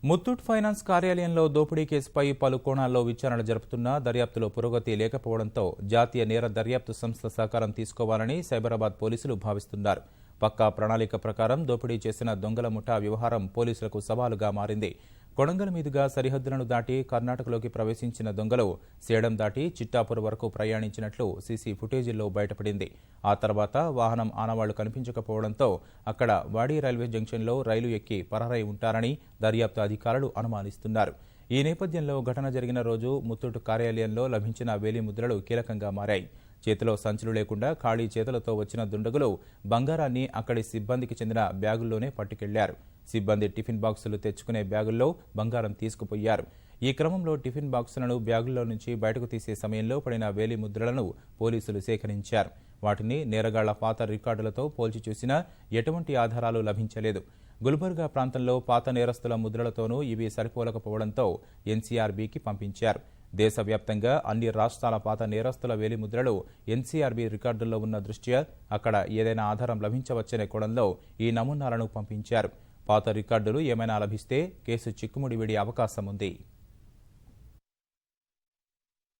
Muthoot finance కార్యాలయంలో దోపిడీ కేసుపై పలు కోణాల్లో విచారణ జరుపుతున్నా దర్యాప్తులో పురోగతి లేకపోవడంతో జాతీయ నేర దర్యాప్తు సంస్థ సహకారం తీసుకోవాలని సైబరాబాద్ పోలీసులు భావిస్తున్నారు. పక్కా ప్రణాళిక ప్రకారం దోపిడీ చేసిన దొంగల ముఠా వ్యవహారం పోలీసులకు సవాలుగా మారింది. కొడంగల్ మీదుగా సరిహద్దులను దాటి కర్ణాటకలోకి ప్రవేశించిన దొంగలు సేడం దాటి చిట్టాపూర్ వరకు ప్రయాణించినట్లు సీసీ ఫుటేజీల్లో బయటపడింది. ఆ తర్వాత వాహనం ఆనవాళ్లు కనిపించకపోవడంతో అక్కడ వాడి రైల్వే జంక్షన్లో రైలు ఎక్కి పరారై ఉంటారని దర్యాప్తు అధికారులు అనుమానిస్తున్నారు. ఈ నేపథ్యంలో ఘటన జరిగిన రోజు ముత్తూట్ కార్యాలయంలో లభించిన వేలిముద్రలు కీలకంగా మారాయి. చేతిలో సంచులు లేకుండా ఖాళీ చేతులతో వచ్చిన దుండగులు బంగారాన్ని అక్కడి సిబ్బందికి చెందిన బ్యాగుల్లోనే పట్టుకెళ్లారు. సిబ్బంది టిఫిన్ బాక్సులు తెచ్చుకునే బ్యాగుల్లో బంగారం తీసుకుపోయారు. ఈ క్రమంలో టిఫిన్ బాక్సులను బ్యాగుల్లో నుంచి బయటకు తీసే సమయంలో పడిన వేలి ముద్రలను పోలీసులు సేకరించారు. వాటిని నేరగాళ్ల పాత రికార్డులతో పోల్చి చూసినా ఎటువంటి ఆధారాలు లభించలేదు. గుల్బర్గా ప్రాంతంలో పాత నేరస్తుల ముద్రలతోనూ ఇవి సరిపోలకపోవడంతో ఎన్సీఆర్బీకి పంపించారు. దేశవ్యాప్తంగా అన్ని రాష్ట్రాల పాత నేరస్తుల వేలిముద్రలు ఎన్సీఆర్బీ రికార్డుల్లో ఉన్న దృష్ట్యా అక్కడ ఏదైనా ఆధారం లభించవచ్చనే కోణంలో ఈ నమూనాలను పంపించారు. పాత రికార్డులు ఏమైనా లభిస్తే కేసు చిక్కుముడి వీడే అవకాశం ఉంది.